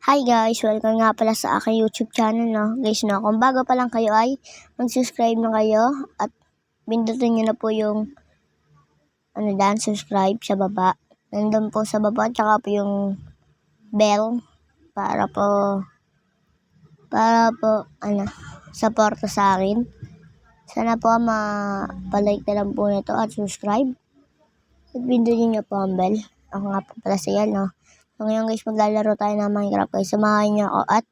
Hi guys! Welcome nga pala sa aking YouTube channel, no? Guys, no? Kung bago pa lang kayo ay mag-subscribe na kayo at pindutin nyo na po yung subscribe sa baba. Nandun po sa baba, tsaka po yung bell para po supporta sa akin. Sana po ma-like na lang po nito at subscribe. At pindutin nyo po ang bell. Ako nga po pala sa yan, no? So ngayon guys, maglalaro tayo ng Minecraft guys. Samahan niyo ako at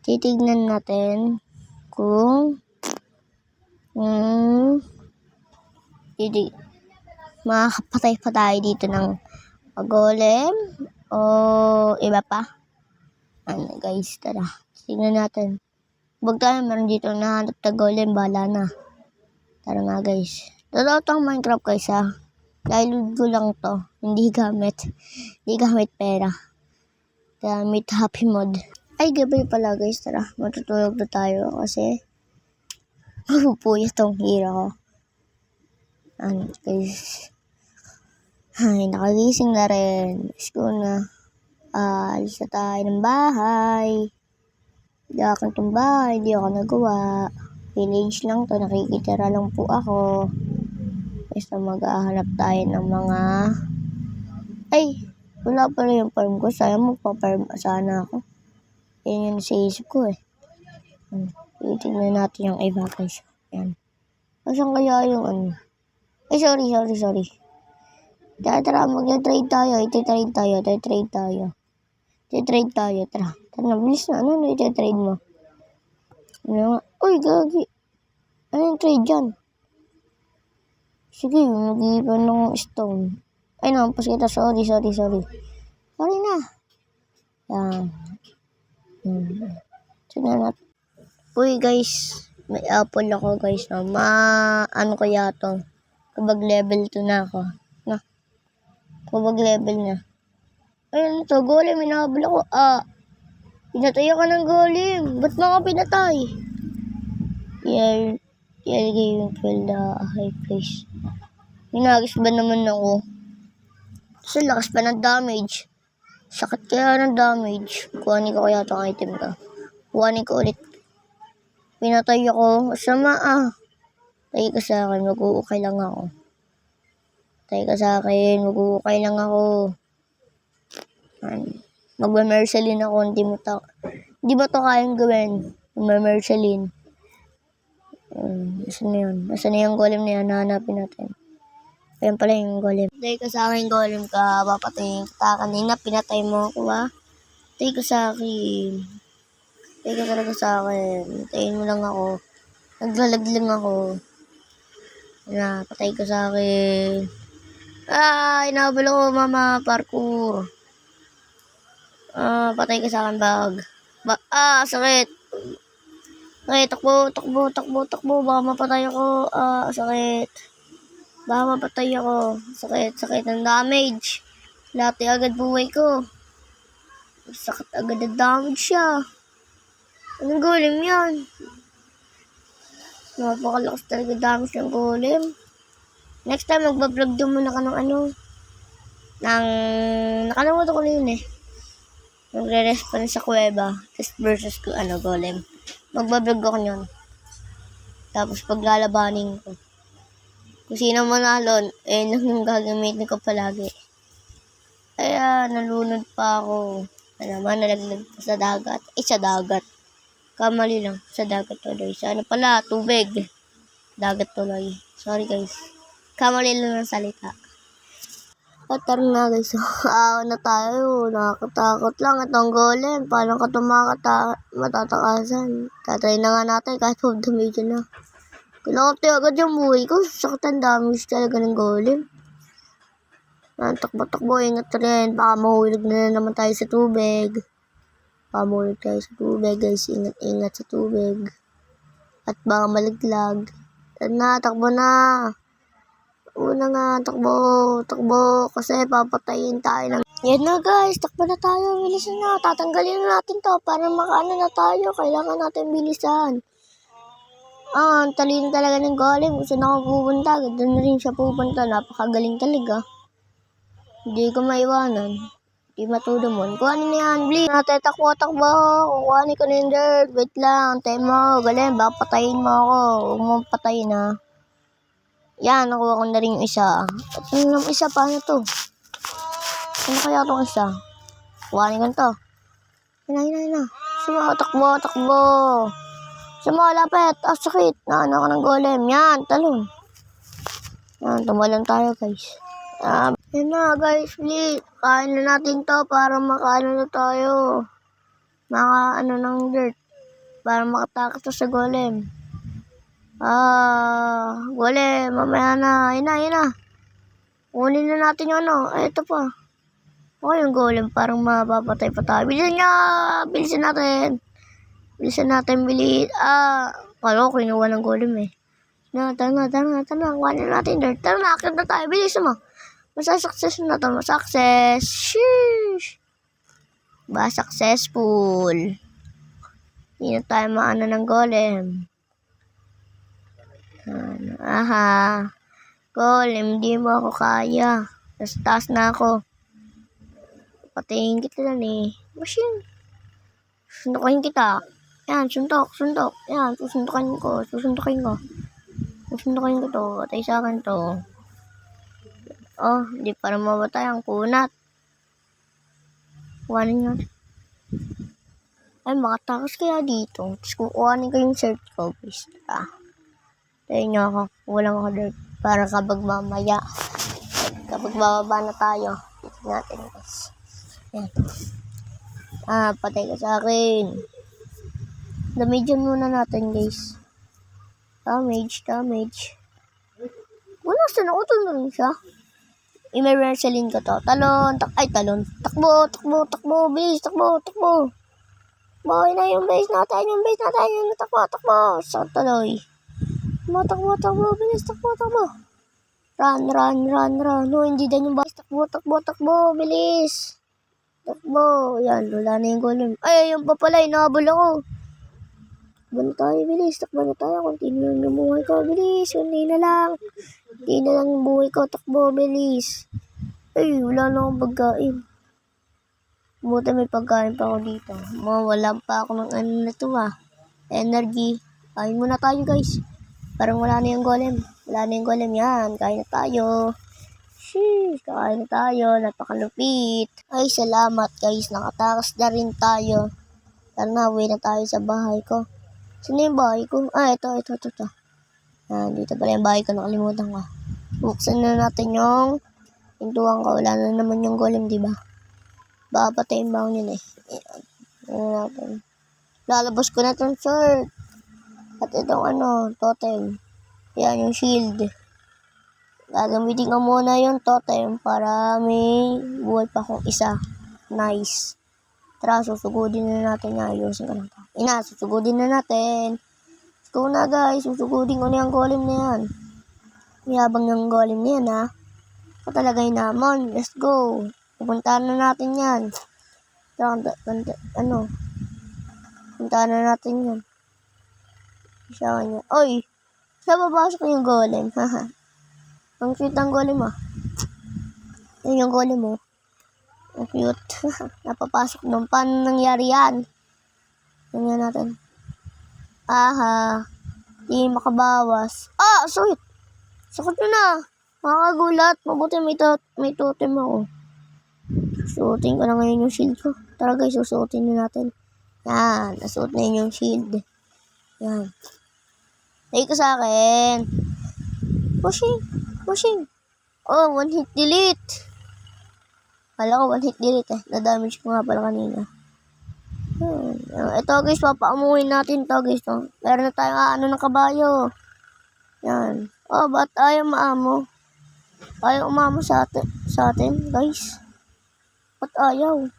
titignan natin kung makakapatay pa tayo dito ng golem o iba pa. Ano guys, tara. Tignan natin. Huwag tayo, meron dito nahanap na golem, bala na. Tara nga guys. Totoo itong Minecraft guys ha. Download ko lang to. Hindi gamit pera. Gamit happy mode. Ay, gabi pala guys. Tara, matutulog na tayo kasi mapupuyat tong hero ko. Ano guys. Ay, nakagising na rin. Let's go na. Alis na tayo ng bahay. Hindi ako itong bahay. Hindi ako nagawa. Village lang to. Nakikitira lang po ako. Basta maghahanap tayo ng mga... Ay! Wala pala yung farm ko. Sayang magpa-farm sana ako. Yan yung sa isip ko eh. Tingnan natin yung iba guys. Yan. Saan kaya yung Ay, sorry. Tara, mag-trade tayo. Iti-trade tayo. Tara, bilis na. Ano iti-trade mo? Ano nga? Uy, gagi. Ano yung trade dyan? Sige, mag-iipan ng stone. Ay, nampas kita. Sorry. Sorry na. Yan. Tignan natin. Uy, guys. May apple ako, guys. No? Ano kaya to? Kapag level 2 na ako. Na. Kapag level na. Ayun to, golem. Hinahabol ako. Pinatay ako ng golem. Ba't mga pinatay? Ilagay yung fuel na high place. Minagis ba naman ako? Kasi lakas pa ng damage. Sakit kaya ng damage. Kuhanin ko kaya itong item ko. Kuhanin ko ulit. Pinatay ako. Sama Tayo ka sa akin. Mag-uukay lang ako. Magme-merceline ako. Hindi mo to kayang gawin. Magme-merceline. Nasaan na yung golem na yan? Nahanapin natin. Ayan pala yung golem. Patay ka sa akin, golem ka. Papatayin kita. Kanina, pinatay mo ako, ha? Patay ka sa akin. Patay ka talaga sa akin. Patayin mo lang ako. Naglalag lang ako. Patay ka sa akin. Inabal ako, mama. Parkour. Patay ka sa akin, bag. Sakit. Okay, takbo. Baka mapatay ako. Sakit. Sakit ng damage. Lati agad buhay ko. Sakit agad ng damage siya. Anong golem yan? Napakalakas talaga damage ng golem. Next time, magbablog doon muna ka ng nakalimutan ko na yun eh. Magre-respawn sa kuweba. Test versus golem. Magbablog ako yun. Tapos paglalabanin ko. Kung sino manalo, lang yung gagamitin ko palagi. Kaya nalunod pa ako. Nalaglag pa sa dagat. Sa dagat. Kamali lang. Sa dagat tuloy. Tubig. Dagat tuloy. Sorry guys. Kamali lang ng salita. Tara na guys. Na tayo. Nakakatakot lang. Itong golem. Paano ka matatakasan? Tatry na nga natin kahit full damage na. Kinakapti agad yung buhay ko. Sakit ang damage talaga ng golem. Takbo. Ingat rin. Baka mahulog na naman tayo sa tubig. Guys. Ingat sa tubig. At baka malaglag. Takbo na. Takbo. Kasi papatayin tayo ng... Yan na guys. Takbo na tayo. Bilisan na. Tatanggalin na natin to para makaano na tayo. Kailangan natin bilisan. Ang talino talaga ng golem. Kung saan ako pupunta, doon na rin siya pupunta. Napakagaling talaga. Hindi ko maiwanan. Di matulumon. Kuhanin na yan, Bli. Takbo. Kuhanin ko na yung dirt. Wait lang, antayin mo. Galing, baka patayin mo ako. Huwag mo patayin, ha. Yan, nakuha ko na rin yung isa. At yung isa, paano to? Ano kaya itong isa? Kuhanin ko na to. Hina. Takbo. Lapit. Sakit. Naano ka ng golem. Yan, talon. Yan, tumalon tayo, guys. Yan na, guys. Please. Kain na natin to para makaano na tayo. Ng dirt. Para makatakas to sa golem. Golem. Mamaya na. Yan na. Kunin na natin yung ano. Ay, ito pa. Yung golem. Parang mapapatay pa tayo. Bilisan natin. Bilis. Kala ko kinuha ng golem eh. Tara na. Kuhanin natin dirt. Tara na, akit na tayo. Bilis mo. Masasuccess na to. Success. Sheesh. Successful. Hindi na tayo maano ng golem. Golem, hindi mo ako kaya. Taas na ako. Patayin kita lang eh. Machine. Suntukin kita. Yan, suntok. Yan, susuntukin ko. Susuntukin ko to. Patay sa akin to. Hindi para mabatay ang kunat. Kuhanin nyo. Ay, makatakas kaya dito. Tapos kukuhanin ko yung shirt ko. Please. Tayo nyo ako. Walang ako dirt. Para kapag mamaya. Kapag bababa na tayo. Dito natin guys. Yan. Patay ka sa akin. Damage muna natin guys. Damage. Wala, saan ako tulungan siya? I-mercelin ko to. Talon. Takbo. Bilis, takbo. Bawi na yung base natin. Takbo. Sa taloy. Takbo. Bilis, takbo. Run. No, hindi din yung base. Takbo. Bilis. Takbo. Yan, wala na yung golem. Ay, yung papalay. Nahabol ako. Takbo na tayo, bilis. Continue lang yung buhay ko. Bilis, hindi na lang yung buhay ko. Takbo, bilis. Ay, wala na akong pagkain. Buti may pagkain pa ako dito. Wala pa ako ng energy. Kain muna tayo, guys. Parang wala na yung golem. Yan. Kain na tayo. Sheesh, kain na tayo. Napakalupit. Ay, salamat, guys. Nakatakas na rin tayo. Tara na, uwi na tayo sa bahay ko. Saan yung bahay ko? Ito. Dito pala yung bahay ko. Nakalimutan ko. Buksan na natin yung pintuan ko. Wala na naman yung golem, diba? Baka patayin ba ako yun eh. Natin. Lalabas ko na itong shirt. At itong totem. Yan yung shield. Gagamitin ko muna yung totem para may buhay pa akong isa. Nice. Tara, susugudin na natin. Ayusin ko lang ito. Susugudin na natin. Let's go na guys. Susugudin ko na yung golem na yan. Mayabang yung golem na yan ha. Patalagay naman. Let's go. Pupuntahan na natin yan. Puntahan na natin yan. Isa niya. Oy! Saan babasok yung golem? Haha. Ang cute ang golem ah. Yan yung golem oh. Ang cute. Napapasok nung. Paano nangyari yan? Tingnan natin. Di makabawas. Sweet. Sakot na. Makakagulat. Mabuti may totem ako. Suotin ko na ngayon yung shield ko. Tara guys, susuotin na natin. Yan. Nasuot na yun yung shield. Yan. Take ka sa akin. Pushing. One hit delete. Kala ko one hit delete eh. Na-damage ko nga pala kanina. Ito guys, papaamuhin natin to guys. Meron na tayong ng kabayo. Yan. Ba't ayaw maamo? Ayaw umamo sa atin guys. Ba't ayaw?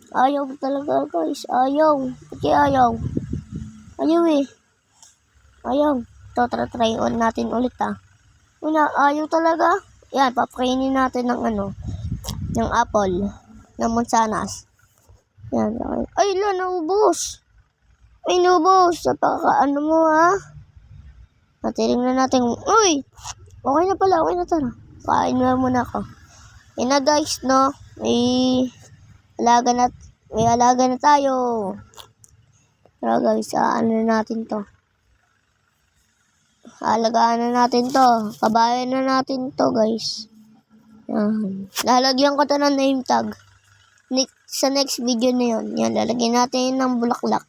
Ayaw talaga guys. Ba't ayaw? Ayaw eh. Ito, try on natin ulit ayaw talaga. Yan, papakainin natin ng ng apple. Ng mansanas. Yan. Ay, naubos. May naubos. Napaka mo ha. Patiling na natin. Uy! Okay na pala. Tara. Kain na muna ako. Yan na guys, no? Alaga na, may alaga na tayo. Pero guys, ano na natin to? Alagaan na natin to. Kabayan na natin to guys. Yan. Lalagyan ko to ng name tag. Sa next video na yun. Yan, lalagyan natin ng bulaklak.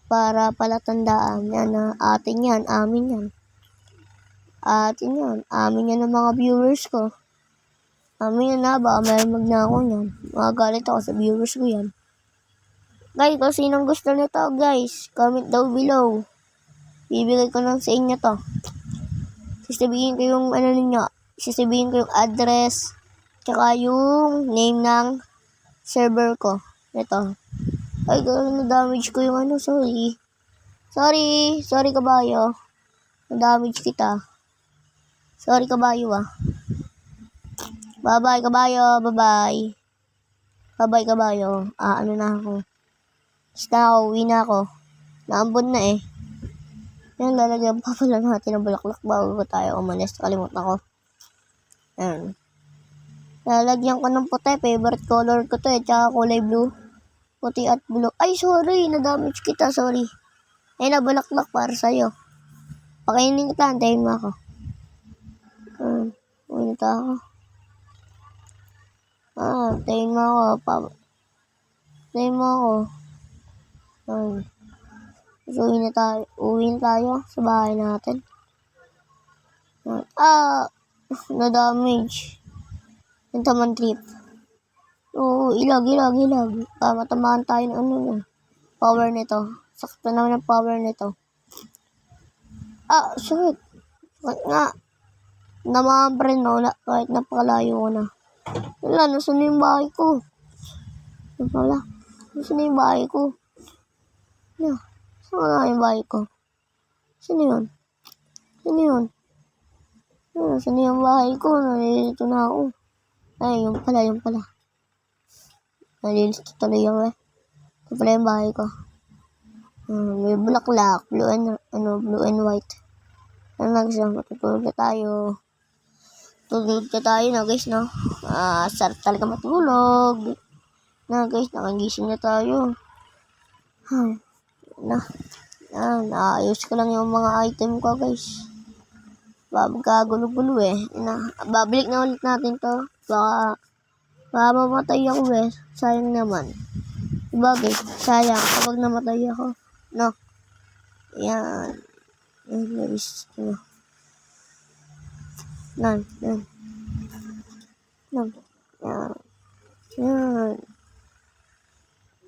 Para palatandaan. Yan na, atin yan, amin yan. Atin yan, amin yan ng mga viewers ko. Amin yan na, baka may magnako yan. Magagalit ako sa viewers ko yan. Guys, kung sinong gusto nito guys, comment down below. Bibigay ko lang sa inyo to. Sasabihin ko yung ano ninyo. Sasabihin ko yung address. Tsaka yung name ng server ko. Ito. Ay, na-damage ko yung ano. Sorry. Sorry kabayo. Na-damage kita. Sorry kabayo Bye-bye kabayo. Bye-bye. Bye-bye kabayo. Ano na ako. Basta ako. Uwi na ako. Naambon na eh. Yan, lalagyan pa pala natin ng bulaklak bago tayo umalis. Kalimutan ko. Yan. Lalagyan ko ng puti. Favorite color ko to eh. Tsaka kulay blue. Puti at blue. Ay, sorry. Na-damage kita. Sorry. Ay, nabulaklak para sa'yo. Pakainin kita. Antayin mo ako. Uwi na ako. Antayin mo ako. Antayin mo ako. Uwi na tayo sa bahay natin. Na-damage. Yung taman trip. Oo, ilag. Matamaan tayo ng power nito. Sakto naman ang power nito. Shit. Bakit nga? Naman pa rin kahit napakalayo ko na. Wala, nasan na yung bahay ko? Nasan na yung bahay ko? Yeah. Saan na yung bahay ko? Saan yun? Saan yung bahay ko? Nalilito na ako. Ay, yung pala. Nalilito tuloy ako eh. Ito pala yung bahay ko. May bulaklak. Blue and white. Ano na guys, matutulog na tayo. Tulog na tayo na guys, no? Sarap talaga matulog. Na guys, nakagising na tayo. Naayos ko lang yung mga item ko guys. Magkagulo-gulo eh. Babalik na ulit natin to. Baka mamatay ako eh. Sayang naman. Diba guys? Sayang kapag namatay ako. No? Yan. Yan guys. Yan.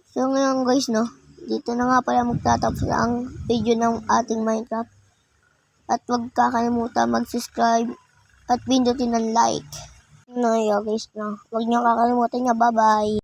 So ngayon guys, no? Dito na nga pala magtatapos ang video ng ating Minecraft. At huwag kakalimutan mag-subscribe at pindutin ang like. No, guys, no. Huwag niyo kakalimutan niya. Bye-bye.